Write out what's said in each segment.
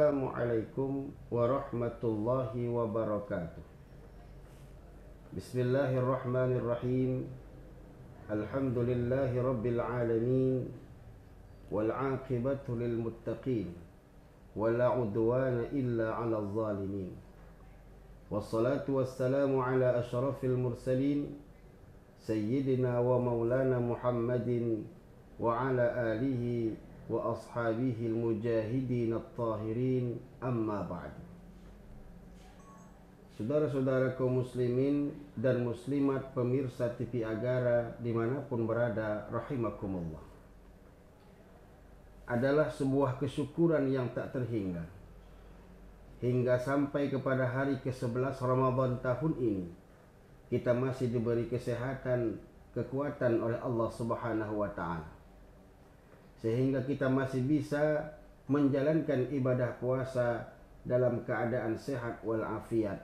Assalamualaikum warahmatullahi wabarakatuh. Bismillahirrahmanirrahim. Alhamdulillahi rabbil alamin. Wal aqibatu lil muttaqin. Wala udwana illa 'alal zalimin. Wassalatu wassalamu ala asyrafil mursalin sayyidina wa maulana Muhammadin wa ala alihi wa ashabihi al-mujahidin at-tahirin, amma ba'd. Saudara-saudara kaum muslimin dan muslimat pemirsa TV Agara dimanapun berada, rahimakumullah. Adalah sebuah kesyukuran yang tak terhingga hingga sampai kepada hari ke-11 Ramadan tahun ini kita masih diberi kesehatan, kekuatan oleh Allah Subhanahu wa ta'ala, sehingga kita masih bisa menjalankan ibadah puasa dalam keadaan sehat walafiat.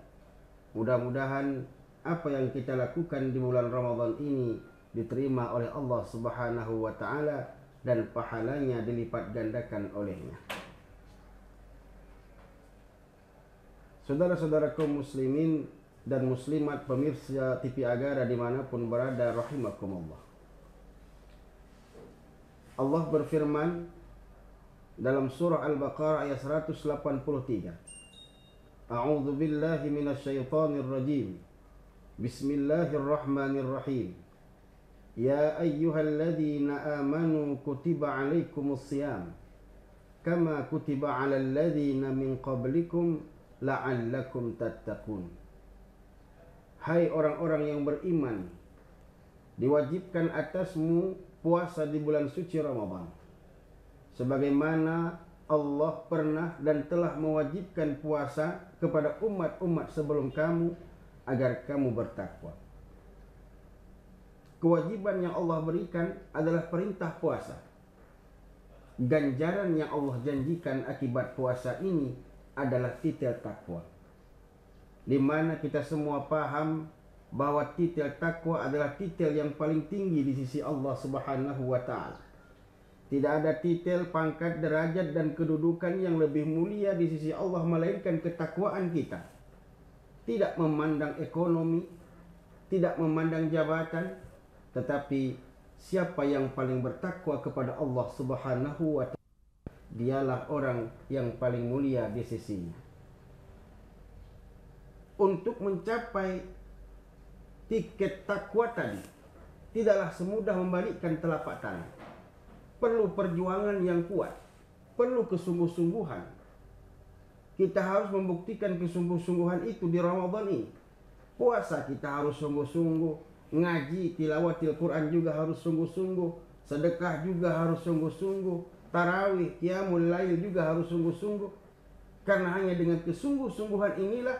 Mudah-mudahan apa yang kita lakukan di bulan Ramadan ini diterima oleh Allah Subhanahu wa ta'ala dan pahalanya dilipat gandakan olehnya. Saudara-saudara kaum muslimin dan muslimat pemirsa TV Agara dimanapun berada, rahimakumullah. Allah berfirman dalam surah Al-Baqarah ayat 183. A'udzu billahi minasyaitonir rajim. Bismillahirrahmanirrahim. Ya ayyuhalladzina amanu kutiba 'alaikumus shiyam kama kutiba 'alal ladzina min qablikum la'allakum tattaqun. Hai orang-orang yang beriman, diwajibkan atasmu puasa di bulan suci Ramadan, sebagaimana Allah pernah dan telah mewajibkan puasa kepada umat-umat sebelum kamu agar kamu bertakwa. Kewajiban yang Allah berikan adalah perintah puasa. Ganjaran yang Allah janjikan akibat puasa ini adalah titel takwa, di mana kita semua paham bahwa titel takwa adalah titel yang paling tinggi di sisi Allah Subhanahu wa ta'ala. Tidak ada titel, pangkat, derajat dan kedudukan yang lebih mulia di sisi Allah melainkan ketakwaan kita. Tidak memandang ekonomi, tidak memandang jabatan, tetapi siapa yang paling bertakwa kepada Allah Subhanahu wa ta'ala, dialah orang yang paling mulia di sisinya. Untuk mencapai tiket takwa tadi tidaklah semudah membalikkan telapak tangan. Perlu perjuangan yang kuat, perlu kesungguh-sungguhan. Kita harus membuktikan kesungguh-sungguhan itu di Ramadan ini. Puasa kita harus sungguh-sungguh, ngaji tilawatil Quran juga harus sungguh-sungguh, sedekah juga harus sungguh-sungguh, tarawih, qiyamul lail juga harus sungguh-sungguh. Karena hanya dengan kesungguh-sungguhan inilah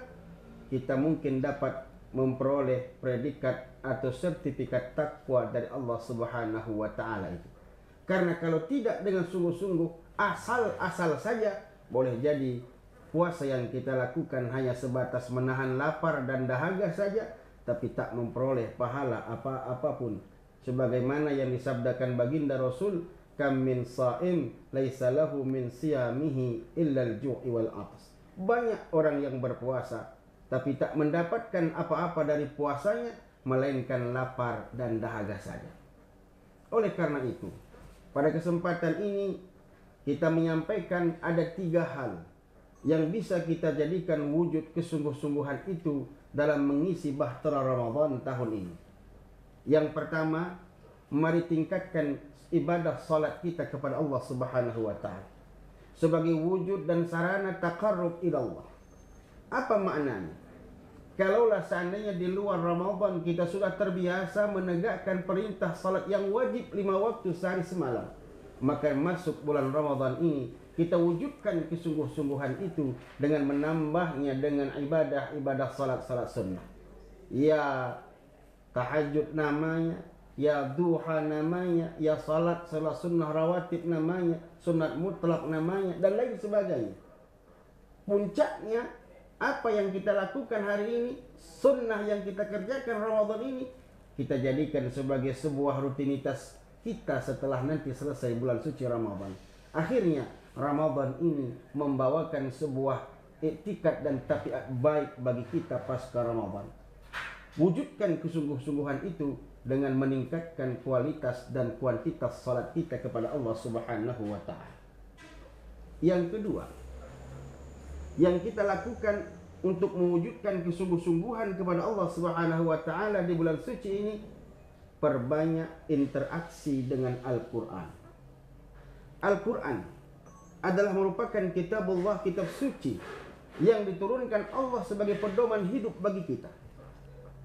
kita mungkin dapat memperoleh predikat atau sertifikat takwa dari Allah Subhanahu wa ta'ala itu. Karena kalau tidak dengan sungguh-sungguh, asal-asal saja, boleh jadi puasa yang kita lakukan hanya sebatas menahan lapar dan dahaga saja, tapi tak memperoleh pahala apapun. Sebagaimana yang disabdakan baginda Rasul, kam min sha'im laisa lahu min siyamihi illa al-ju'i wal 'atas. Banyak orang yang berpuasa tapi tak mendapatkan apa-apa dari puasanya melainkan lapar dan dahaga saja. Oleh karena itu, pada kesempatan ini kita menyampaikan ada 3 hal yang bisa kita jadikan wujud kesungguh-sungguhan itu dalam mengisi bahtera Ramadan tahun ini. Yang pertama, mari tingkatkan ibadah salat kita kepada Allah Subhanahu wa ta'ala sebagai wujud dan sarana taqarrub ila Allah. Apa maknanya? Kalaulah seandainya di luar Ramadan kita sudah terbiasa menegakkan perintah salat yang wajib 5 waktu sehari semalam, maka masuk bulan Ramadan ini kita wujudkan kesungguh-sungguhan itu dengan menambahnya dengan ibadah salat sunnah. Ya tahajud namanya, ya duha namanya, ya salat sunnah rawatib namanya, sunat mutlak namanya, dan lain sebagainya. Puncaknya apa yang kita lakukan hari ini, sunnah yang kita kerjakan Ramadan ini, kita jadikan sebagai sebuah rutinitas kita setelah nanti selesai bulan suci Ramadan. Akhirnya Ramadan ini membawakan sebuah iktikad dan tabiat baik bagi kita pasca Ramadan. Wujudkan kesungguh-sungguhan itu dengan meningkatkan kualitas dan kuantitas salat kita kepada Allah Subhanahu wa taala. Yang kedua, yang kita lakukan untuk mewujudkan kesungguh-sungguhan kepada Allah Subhanahu wa taala di bulan suci ini, perbanyak interaksi dengan Al-Qur'an. Al-Qur'an adalah merupakan kitabullah, kitab suci yang diturunkan Allah sebagai pedoman hidup bagi kita.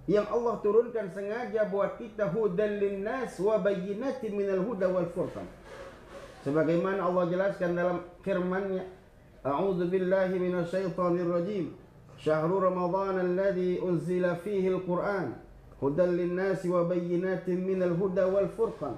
Yang Allah turunkan sengaja buat kita hudan linnas wa bayyinatin minal huda wal furqan. Sebagaimana Allah jelaskan dalam firman-Nya, A'udzu billahi minasyaitonir rajim. Syahrul Ramadan alladzi unzila fihi al-Qur'an hudan linnasi wa bayyinatin minal huda wal furqan.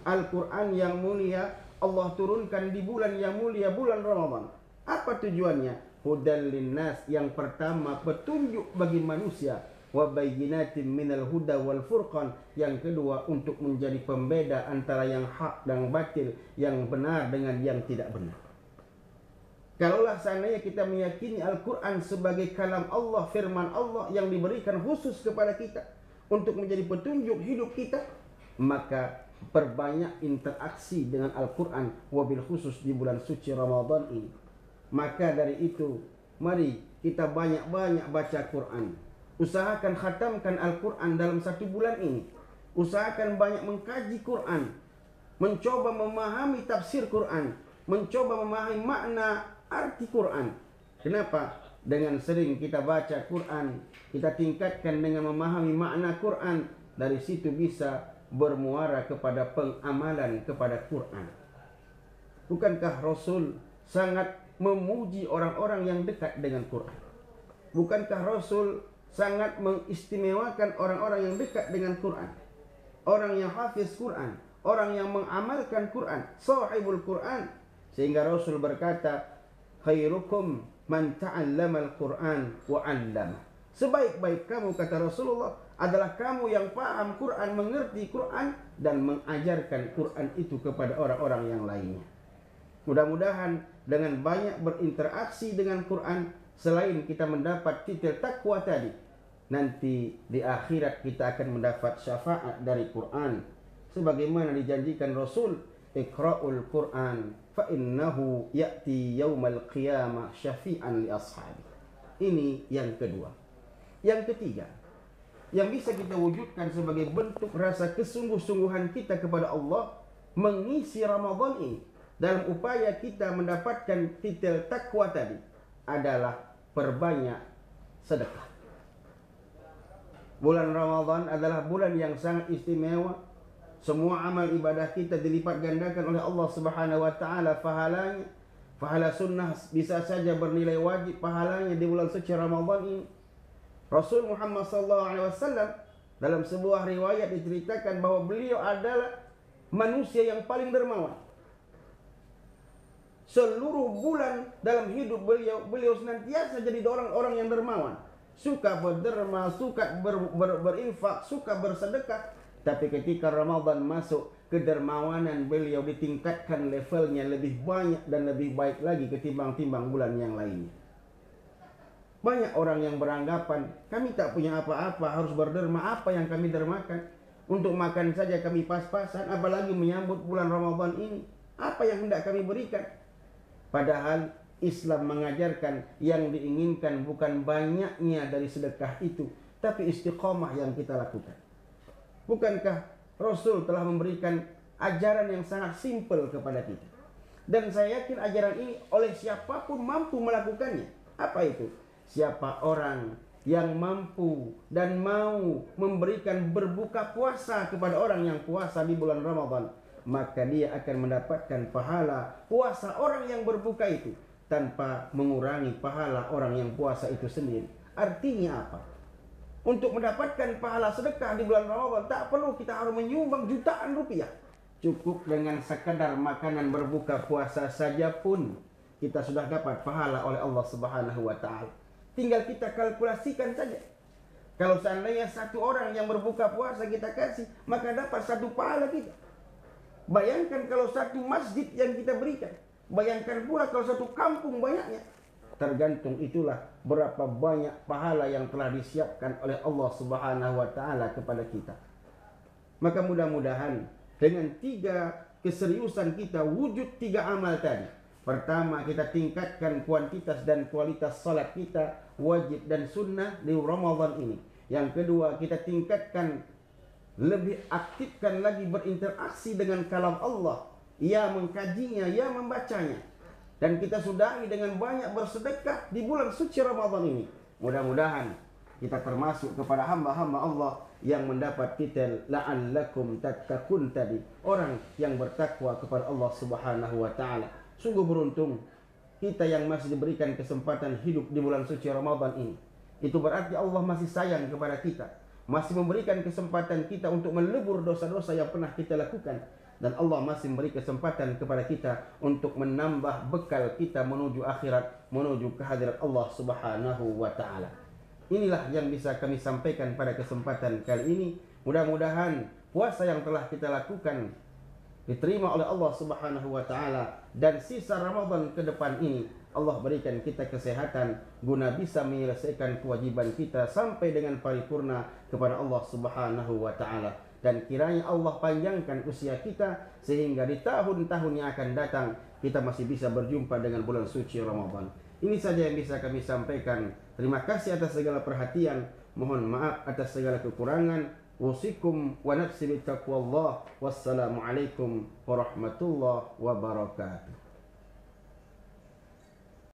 Al-Qur'an yang mulia Allah turunkan di bulan yang mulia, bulan Ramadan. Apa tujuannya? Hudan linnas, yang pertama petunjuk bagi manusia, wa bayyinatin minal huda wal furqan, yang kedua untuk menjadi pembeda antara yang hak dan batil, yang benar dengan yang tidak benar. Kalaulah seandainya kita meyakini Al-Quran sebagai kalam Allah, firman Allah yang diberikan khusus kepada kita untuk menjadi petunjuk hidup kita, maka perbanyak interaksi dengan Al-Quran, wabil khusus di bulan suci Ramadan ini. Maka dari itu, mari kita banyak-banyak baca Quran. Usahakan khatamkan Al-Quran dalam satu bulan ini. Usahakan banyak mengkaji Quran, mencoba memahami tafsir Quran, mencoba memahami makna arti Quran. Kenapa? Dengan sering kita baca Quran, kita tingkatkan dengan memahami makna Quran, dari situ bisa bermuara kepada pengamalan kepada Quran. Bukankah Rasul sangat memuji orang-orang yang dekat dengan Quran? Bukankah Rasul sangat mengistimewakan orang-orang yang dekat dengan Quran? Orang yang hafiz Quran, orang yang mengamalkan Quran, sahibul Quran. Sehingga Rasul berkata, khairukum man ta'allama al-Quran wa 'allama. Sebaik-baik kamu, kata Rasulullah, adalah kamu yang paham Quran, mengerti Quran, dan mengajarkan Quran itu kepada orang-orang yang lainnya. Mudah-mudahan dengan banyak berinteraksi dengan Quran, selain kita mendapat titil takwa tadi, nanti di akhirat kita akan mendapat syafaat dari Quran. Sebagaimana dijanjikan Rasul, Iqra'ul Quran fa innahu ya'ti yaumal qiyamah syafi'an li ashabi. Ini yang kedua. Yang ketiga, yang bisa kita wujudkan sebagai bentuk rasa kesungguh-sungguhan kita kepada Allah mengisi Ramadan ini dalam upaya kita mendapatkan titil takwa tadi adalah perbanyak sedekah. Bulan Ramadan adalah bulan yang sangat istimewa. Semua amal ibadah kita dilipat gandakan oleh Allah Subhanahu wa taala pahalanya. Pahala sunnah bisa saja bernilai wajib pahalanya di bulan suci Ramadan ini. Rasul Muhammad SAW dalam sebuah riwayat diceritakan bahwa beliau adalah manusia yang paling dermawan. Seluruh bulan dalam hidup beliau senantiasa jadi orang-orang yang dermawan. Suka berderma, suka berinfak, suka bersedekah. Tapi ketika Ramadan masuk, kedermawanan beliau ditingkatkan levelnya lebih banyak dan lebih baik lagi ketimbang-timbang bulan yang lainnya. Banyak orang yang beranggapan, kami tak punya apa-apa, harus berderma. Apa yang kami dermakan? Untuk makan saja kami pas-pasan, apalagi menyambut bulan Ramadan ini. Apa yang hendak kami berikan? Padahal Islam mengajarkan yang diinginkan bukan banyaknya dari sedekah itu, tapi istiqomah yang kita lakukan. Bukankah Rasul telah memberikan ajaran yang sangat simpel kepada kita? Dan saya yakin ajaran ini oleh siapapun mampu melakukannya. Apa itu? Siapa orang yang mampu dan mau memberikan berbuka puasa kepada orang yang puasa di bulan Ramadan, maka dia akan mendapatkan pahala puasa orang yang berbuka itu tanpa mengurangi pahala orang yang puasa itu sendiri. Artinya apa? Untuk mendapatkan pahala sedekah di bulan Ramadan, tak perlu kita harus menyumbang jutaan rupiah. Cukup dengan sekadar makanan berbuka puasa saja pun kita sudah dapat pahala oleh Allah Subhanahu wa taala. Tinggal kita kalkulasikan saja. Kalau seandainya satu orang yang berbuka puasa kita kasih, maka dapat satu pahala kita. Bayangkan kalau satu masjid yang kita berikan, Bayangkan pula kalau satu kampung banyaknya. Tergantung itulah berapa banyak pahala yang telah disiapkan oleh Allah Subhanahu wa taala kepada kita. Maka mudah-mudahan dengan 3 keseriusan kita wujud 3 amal tadi. Pertama, kita tingkatkan kuantitas dan kualitas salat kita wajib dan sunnah di Ramadan ini. Yang kedua, kita tingkatkan, lebih aktifkan lagi berinteraksi dengan kalam Allah, ia mengkajinya, ia membacanya. Dan kita sudahi dengan banyak bersedekah di bulan suci Ramadan ini. Mudah-mudahan kita termasuk kepada hamba-hamba Allah yang mendapat titel la'allakum tattaqun tadi, orang yang bertakwa kepada Allah Subhanahu wa taala. Sungguh beruntung kita yang masih diberikan kesempatan hidup di bulan suci Ramadan ini. Itu berarti Allah masih sayang kepada kita, masih memberikan kesempatan kita untuk melebur dosa-dosa yang pernah kita lakukan. Dan Allah masih memberi kesempatan kepada kita untuk menambah bekal kita menuju akhirat, menuju kehadirat Allah Subhanahu wa taala. Inilah yang bisa kami sampaikan pada kesempatan kali ini. Mudah-mudahan puasa yang telah kita lakukan diterima oleh Allah Subhanahu wa taala, dan sisa Ramadan ke depan ini Allah berikan kita kesehatan guna bisa menyelesaikan kewajiban kita sampai dengan paripurna kepada Allah Subhanahu wa taala. Dan kiranya Allah panjangkan usia kita sehingga di tahun-tahun yang akan datang kita masih bisa berjumpa dengan bulan suci Ramadan. Ini saja yang bisa kami sampaikan. Terima kasih atas segala perhatian. Mohon maaf atas segala kekurangan. Wasikum wa nafsi bittaqwallah. Wassalamualaikum warahmatullahi wabarakatuh.